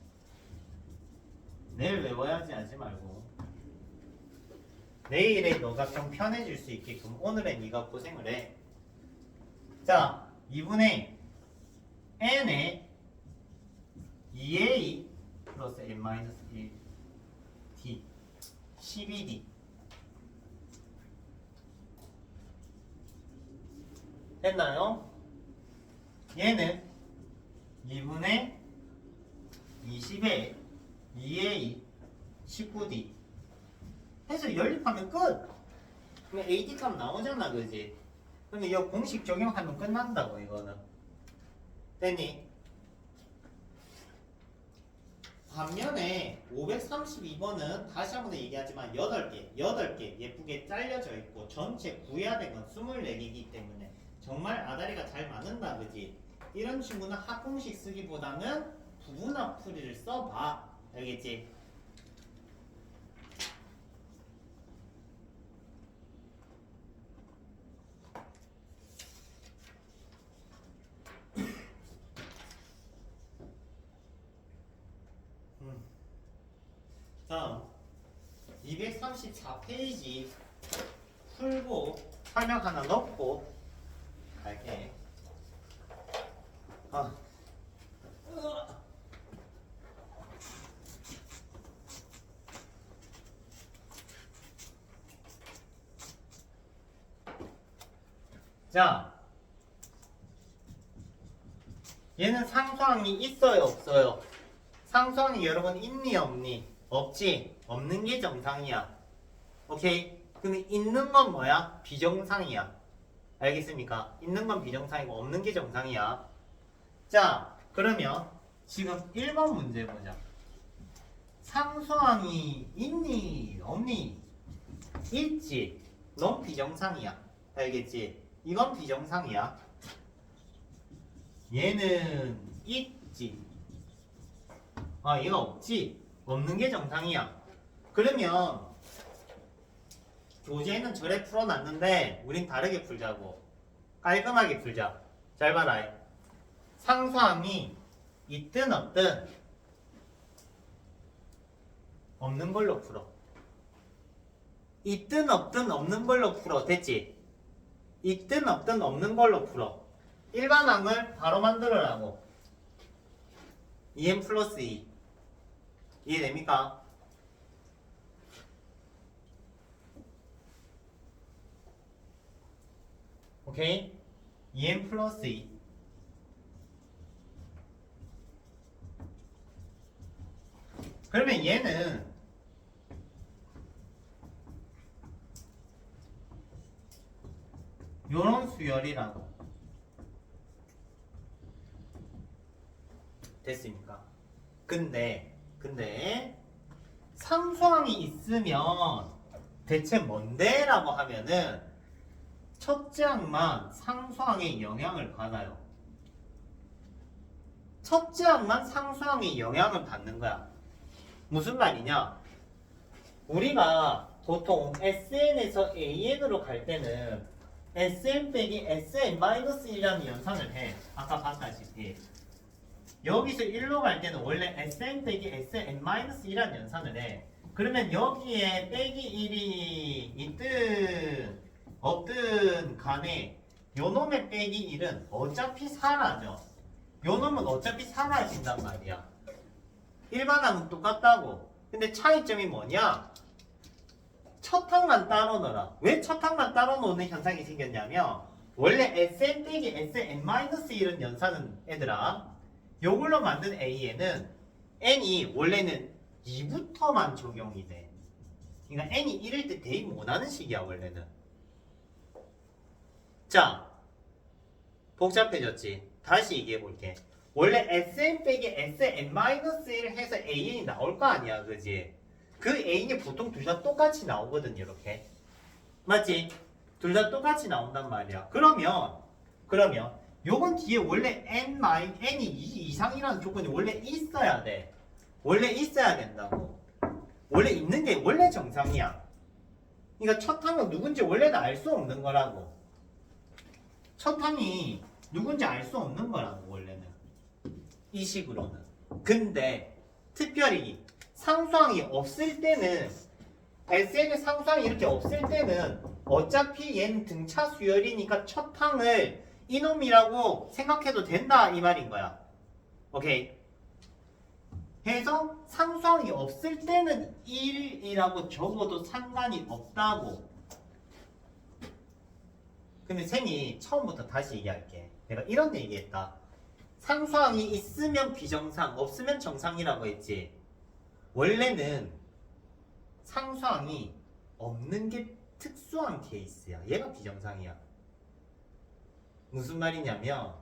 내일 외워야지 하지 말고. 내일에 너가 좀 편해질 수 있게끔 오늘에 네가 고생을 해. 자, 2분의 n에 2a 플러스 n-1 d 12d 됐나요? 얘는 2분의 20에 2a 19d 해서 연립하면 끝! 그러면 AD 값 나오잖아, 그지? 그러면 이 공식 적용하면 끝난다고, 이거는. 됐니? 반면에 532번은 다시 한 번 더 얘기하지만 8개 예쁘게 잘려져 있고 전체 구해야 된 건 24개이기 때문에 정말 아다리가 잘 맞는다, 그지? 이런 친구는 합공식 쓰기보다는 부분합 풀이를 써봐. 알겠지? 다음 234페이지 풀고 설명 하나 넣고 갈게. 자, 얘는 상수항이 있어요 없어요? 상수항이 여러분 있니 없니? 없지? 없는 게 정상이야. 오케이? 그럼 있는 건 뭐야? 비정상이야. 알겠습니까? 있는 건 비정상이고 없는 게 정상이야. 자, 그러면 지금 1번 문제 보자. 상수항이 있니? 없니? 있지? 넌 비정상이야. 알겠지? 이건 비정상이야. 얘는 있지? 얘가 없지? 없는 게 정상이야. 그러면 교재는 저래 풀어놨는데 우린 다르게 풀자고. 깔끔하게 풀자. 잘 봐라. 상수항이 있든 없든 없는 걸로 풀어. 있든 없든 없는 걸로 풀어. 됐지? 있든 없든 없는 걸로 풀어. 일반항을 바로 만들어라고. 2n 플러스 2 이해됩니까? 오케이? 2n 플러스 2 그러면 얘는 요런 수열이라고 됐습니까? 근데 상수항이 있으면 대체 뭔데? 라고 하면은 첫째 항만 상수항의 영향을 받아요. 첫째 항만 상수항의 영향을 받는 거야. 무슨 말이냐? 우리가 보통 SN에서 AN으로 갈 때는 SN 빼기 SN-1이라는 연산을 해. 아까 봤다시피 여기서 1로 갈 때는 원래 SN 빼기 SN-1이라는 연산을 해. 그러면 여기에 빼기 1이 있든 없든 간에 요놈의 빼기 1은 어차피 사라져. 요놈은 어차피 사라진단 말이야. 일반항은 똑같다고. 근데 차이점이 뭐냐? 첫 항만 따로 넣어라. 왜 첫 항만 따로 놓는 현상이 생겼냐면 원래 SN 빼기 SN-1은 연산은 얘들아 요걸로 만든 A에는 N이 원래는 2부터만 적용이 돼. 그러니까 N이 1일 때 대입 못하는 식이야 원래는. 자 복잡해졌지? 다시 얘기해 볼게. 원래 SN 빼기 SN-1 해서 AN이 나올 거 아니야 그지? 그 A는 보통 둘 다 똑같이 나오거든 이렇게. 맞지? 둘 다 똑같이 나온단 말이야. 그러면 요건 뒤에 원래 N이 2 이상이라는 조건이 원래 있어야 돼. 원래 있어야 된다고. 원래 있는 게 원래 정상이야. 그러니까 첫 항은 누군지 원래는 알 수 없는 거라고. 첫 항이 누군지 알 수 없는 거라고 원래는. 이 식으로는. 근데 특별히 상수항이 없을 때는 SN의 상수항이 이렇게 없을 때는 어차피 얘는 등차 수열이니까 첫 항을 이놈이라고 생각해도 된다 이 말인 거야. 오케이. 해서 상수항이 없을 때는 1이라고 적어도 상관이 없다고. 근데 쌤이 처음부터 다시 얘기할게. 내가 이런 얘기했다. 상수항이 있으면 비정상, 없으면 정상이라고 했지. 원래는 상수항이 없는 게 특수한 케이스야. 얘가 비정상이야. 무슨 말이냐면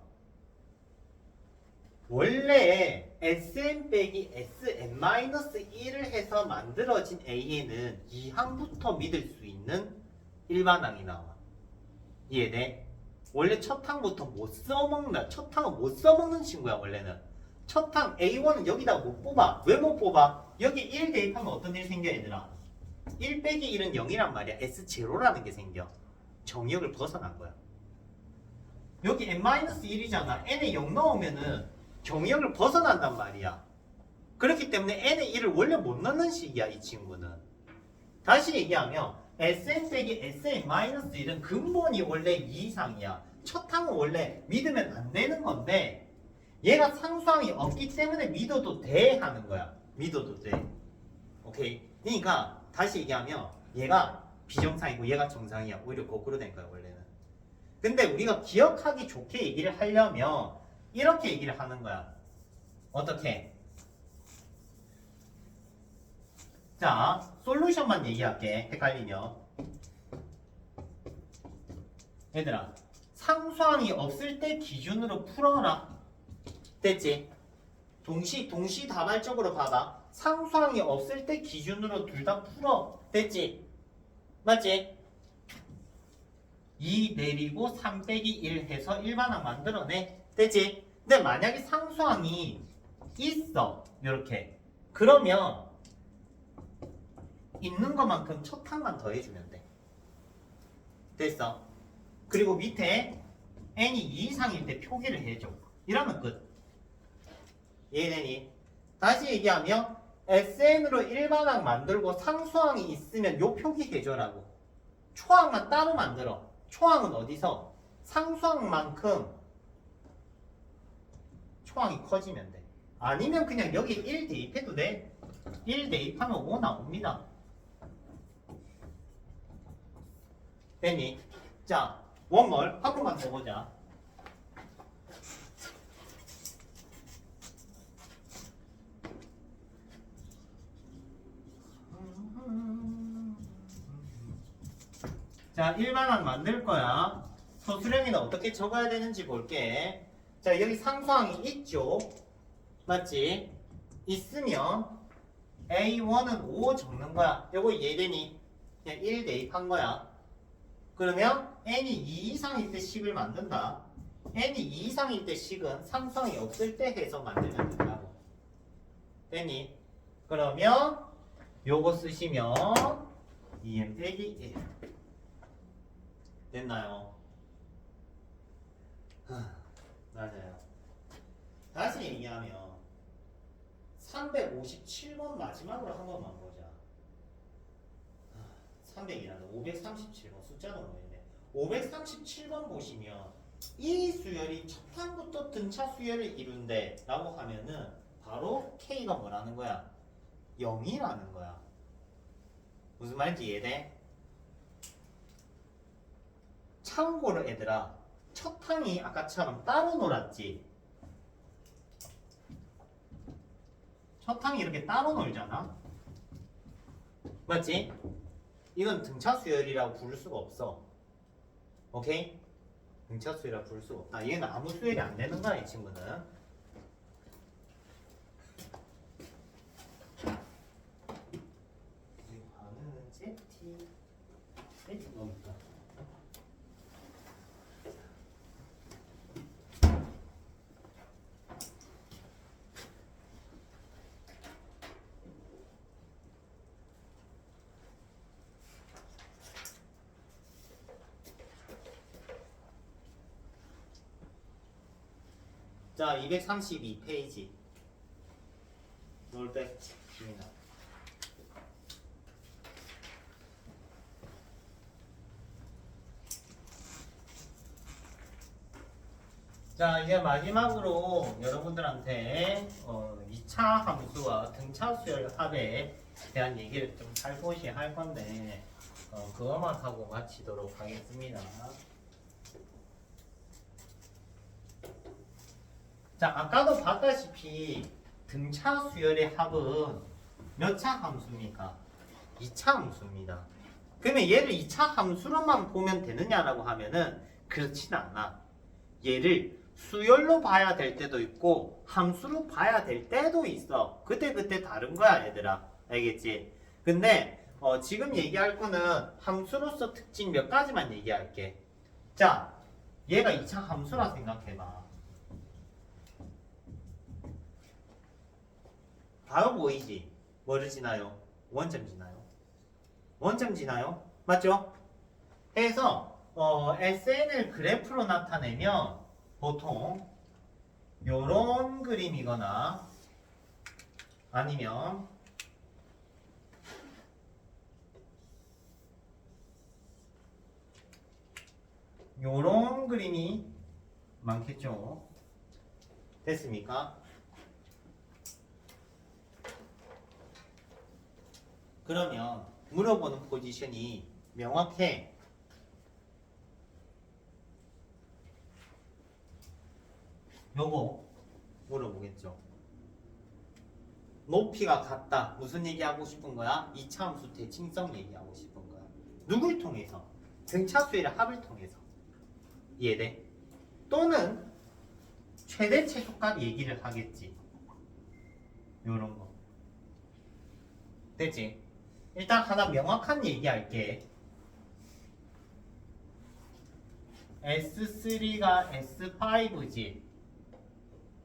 원래 SN 빼기 SN-1을 해서 만들어진 A에는 2항부터 믿을 수 있는 일반항이 나와. 이해돼? 원래 첫 항부터 못 써먹는다. 첫 항은 못 써먹는 친구야 원래는. 첫 항 A1은 여기다 못 뽑아. 왜 못 뽑아? 여기 1 대입하면 어떤 일이 생겨 얘들아? 1 빼기 1은 0이란 말이야. S0라는 게 생겨. 정의역을 벗어난 거야. 여기 n-1이잖아. n에 0 넣으면은 정의역을 벗어난단 말이야. 그렇기 때문에 n에 1을 원래 못 넣는 식이야 이 친구는. 다시 얘기하면 Sn 빼기 Sn-1은 근본이 원래 2 이상이야. 첫 항은 원래 믿으면 안 되는 건데 얘가 상수항이 없기 때문에 믿어도 돼 하는 거야. 믿어도 돼. 오케이. 그러니까 다시 얘기하면 얘가 비정상이고 얘가 정상이야. 오히려 거꾸로 된 거야 원래는. 근데 우리가 기억하기 좋게 얘기를 하려면 이렇게 얘기를 하는 거야. 어떻게? 자, 솔루션만 얘기할게. 헷갈리면. 얘들아, 상수항이 없을 때 기준으로 풀어라. 됐지? 동시다발적으로 봐봐. 상수항이 없을 때 기준으로 둘 다 풀어. 됐지? 맞지? 2 내리고 3 빼기 1 해서 일반항 만들어내. 됐지? 근데 만약에 상수항이 있어. 이렇게. 그러면 있는 것만큼 첫 항만 더해주면 돼. 됐어? 그리고 밑에 n이 2 이상일 때 표기를 해줘. 이러면 끝. 이해되니? 다시 얘기하면 SN으로 일반항 만들고 상수항이 있으면 요 표기 해줘라고. 초항만 따로 만들어. 초항은 어디서? 상수항만큼 초항이 커지면 돼. 아니면 그냥 여기 1 대입해도 돼. 1 대입하면 5 나옵니다. 됐니? 자, 원몰 한 번만 더 보자. 자, 일반항 만들 거야. 서술형에는 어떻게 적어야 되는지 볼게. 자, 여기 상수항이 있죠? 맞지? 있으면 A1은 5 적는 거야. 요거 이해되니? 그냥 1 대입한 거야. 그러면 n이 2 이상일 때 식을 만든다. n이 2 이상일 때 식은 상수항이 없을 때 해서 만들면 된다고. 됐니? 그러면 요거 쓰시면 2m 빼기 1 됐나요? 맞아요. 다시 얘기하면 357번 마지막으로 한 번만 보자. 300이란다. 537번 숫자도 모르겠네. 537번 보시면 이 수열이 첫 항부터 등차 수열을 이룬대 라고 하면은 바로 K가 뭐라는 거야? 0이라는 거야. 무슨 말인지 이해돼? 참고로 얘들아, 첫 항이 아까처럼 따로 놀았지? 첫 항이 이렇게 따로 놀잖아? 맞지? 이건 등차 수열이라고 부를 수가 없어. 오케이? 등차 수열이라고 부를 수가 없다. 얘는 아무 수열이 안 되는 거야, 이 친구는. ZT 넘을까? 자, 232페이지. 롤백입니다. 자, 이제 마지막으로 여러분들한테 2차 함수와 등차 수열 합에 대한 얘기를 좀 살포시 할 건데 그것만 하고 마치도록 하겠습니다. 자, 아까도 봤다시피 등차 수열의 합은 몇 차 함수입니까? 2차 함수입니다. 그러면 얘를 2차 함수로만 보면 되느냐라고 하면은 그렇진 않아. 얘를 수열로 봐야 될 때도 있고 함수로 봐야 될 때도 있어. 그때 다른 거야, 얘들아. 알겠지? 근데 지금 얘기할 거는 함수로서 특징 몇 가지만 얘기할게. 자, 얘가 2차 함수라 생각해봐. 바로 보이지? 뭐를 지나요? 원점 지나요. 원점 지나요? 맞죠? 해서 SN을 그래프로 나타내면 보통 요런 그림이거나 아니면 요런 그림이 많겠죠. 됐습니까? 그러면 물어보는 포지션이 명확해. 요거 물어보겠죠. 높이가 같다. 무슨 얘기하고 싶은 거야? 2차 함수 대칭성 얘기하고 싶은 거야. 누굴 통해서? 등차 수열의 합을 통해서. 이해돼? 또는 최대 최소값 얘기를 하겠지. 요런 거. 됐지? 일단 하나 명확한 얘기할게. S3가 S5지.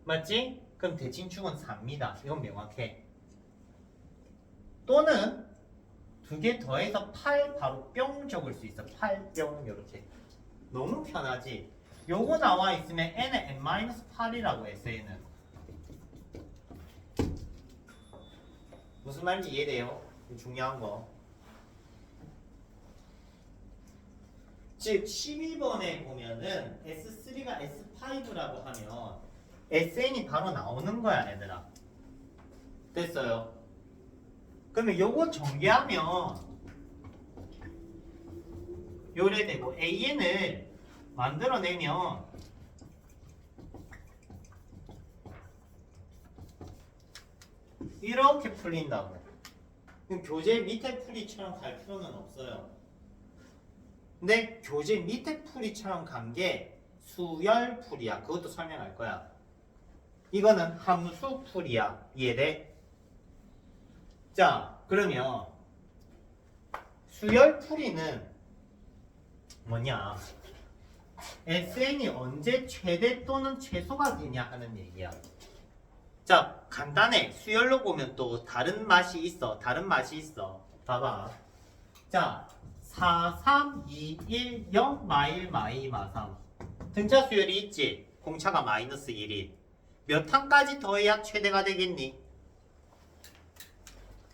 맞지? 그럼 대칭축은 4입니다. 이건 명확해. 또는 두 개 더해서 8 바로 뿅 적을 수 있어. 8뿅 이렇게. 너무 편하지? 요거 나와 있으면 n은 n-8이라고 했어. 얘는. 무슨 말인지 이해돼요? 중요한 거. 즉 12번에 보면은 S3가 S5라고 하면 SN이 바로 나오는 거야, 얘들아. 됐어요. 그러면 요거 전개하면 요래 되고 AN을 만들어내면 이렇게 풀린다고. 그럼 교재 밑에 풀이처럼 갈 필요는 없어요. 근데 교재 밑에 풀이처럼 간 게 수열풀이야. 그것도 설명할 거야. 이거는 함수풀이야. 이해돼? 자, 그러면 수열풀이는 뭐냐? SN이 언제 최대 또는 최소가 되냐 하는 얘기야. 자, 간단해. 수열로 보면 또 다른 맛이 있어. 다른 맛이 있어. 봐봐. 자, 4, 3, 2, 1, 0, 마1, 마2, 마3. 등차 수열이 있지? 공차가 마이너스 1이. 몇 항까지 더해야 최대가 되겠니?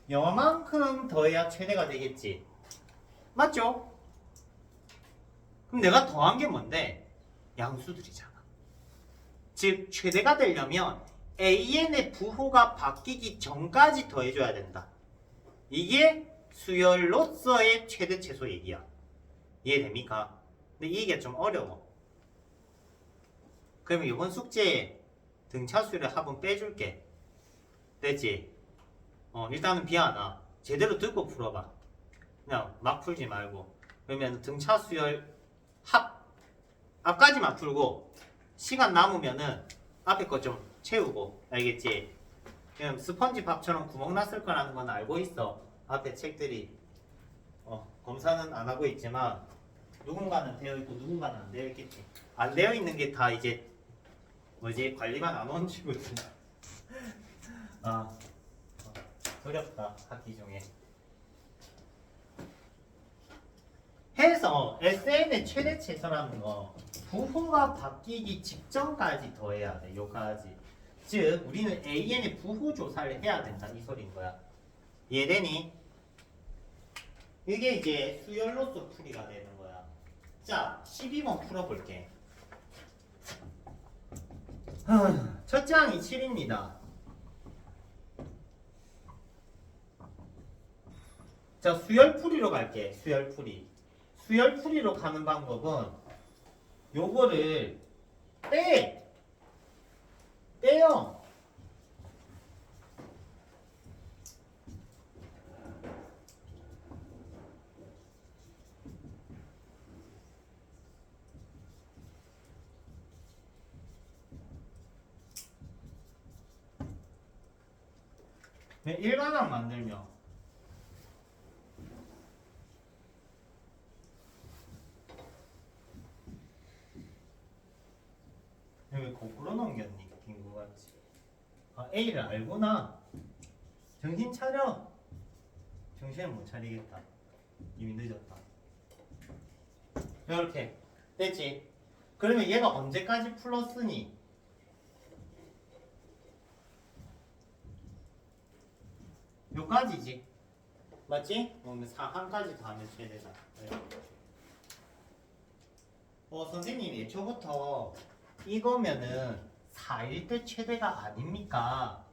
요만큼 더해야 최대가 되겠지? 맞죠? 그럼 내가 더한 게 뭔데? 양수들이잖아. 즉, 최대가 되려면 AN의 부호가 바뀌기 전까지 더해줘야 된다. 이게 수열로서의 최대 최소 얘기야. 이해됩니까? 근데 이게 좀 어려워. 그러면 이번 숙제에 등차 수열의 합은 빼줄게. 됐지? 일단은 비하나 제대로 듣고 풀어봐. 그냥 막 풀지 말고. 그러면 등차 수열 합 앞까지만 풀고 시간 남으면은 앞에 거 좀 채우고. 알겠지? 그냥 스펀지 밥처럼 구멍 났을 거라는 건 알고 있어. 앞에 책들이 검사는 안 하고 있지만 누군가는 되어 있고 누군가는 안 되어 있겠지. 안 되어 있는 게 다 이제 뭐지? 관리만 안 온 친구들. 어렵다. 학기 중에. 해서 SN의 최대 최소라는 거 부호가 바뀌기 직전까지 더해야 돼. 요까지. 즉 우리는 AN의 부호 조사를 해야 된다. 이 소리인 거야. 이해되니? 이게 이제 수열로서 풀이가 되는 거야. 자, 12번 풀어볼게. 첫째 항이 7입니다. 자, 수열풀이로 갈게. 수열풀이. 수열풀이로 가는 방법은 요거를 떼요. 일반항 만들면 여기 거꾸로 넘겼니? 빈구 같지. A를 알구나. 정신 차려. 정신을 못 차리겠다. 이미 늦었다. 이렇게 됐지? 그러면 얘가 언제까지 플러스니? 요까지지. 맞지? 그러면 4항까지 더하면 최대다. 선생님 애초부터 이거면은 4일 때 최대가 아닙니까?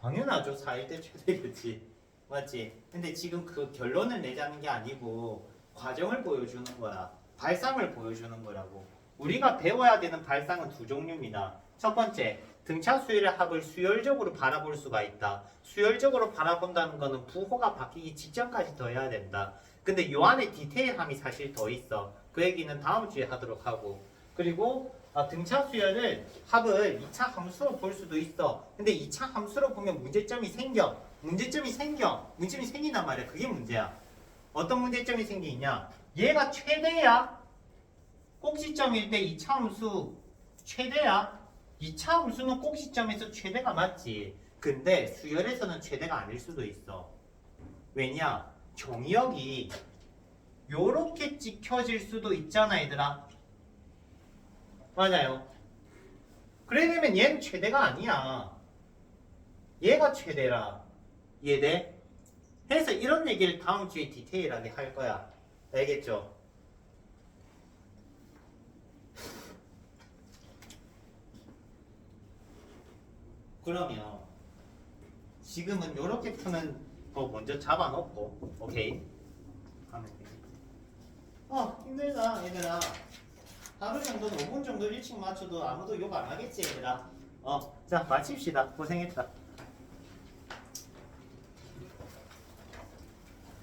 당연하죠. 4일 때 최대겠지. 맞지? 근데 지금 그 결론을 내자는 게 아니고 과정을 보여주는 거야. 발상을 보여주는 거라고. 우리가 배워야 되는 발상은 두 종류입니다. 첫 번째, 등차 수열의 합을 수열적으로 바라볼 수가 있다. 수열적으로 바라본다는 거는 부호가 바뀌기 직전까지 더해야 된다. 근데 요 안에 디테일함이 사실 더 있어. 그 얘기는 다음 주에 하도록 하고. 그리고 등차 수열을 합을 2차 함수로 볼 수도 있어. 근데 2차 함수로 보면 문제점이 생긴단 말이야. 그게 문제야. 어떤 문제점이 생기냐? 얘가 최대야. 꼭지점일 때 2차 함수 최대야. 2차 함수는 꼭지점에서 최대가 맞지. 근데 수열에서는 최대가 아닐 수도 있어. 왜냐? 정의역이 요렇게 찍혀질 수도 있잖아, 얘들아. 맞아요. 그래 되면 얘는 최대가 아니야. 얘가 최대라. 이해돼? 해서 이런 얘기를 다음 주에 디테일하게 할 거야. 알겠죠? 그러면 지금은 이렇게 푸는 거 먼저 잡아놓고 오케이 하면 되겠지. 힘들다 얘들아. 하루 정도는 5분 정도 일찍 맞춰도 아무도 욕 안 하겠지 얘들아. 자 마칩시다. 고생했다.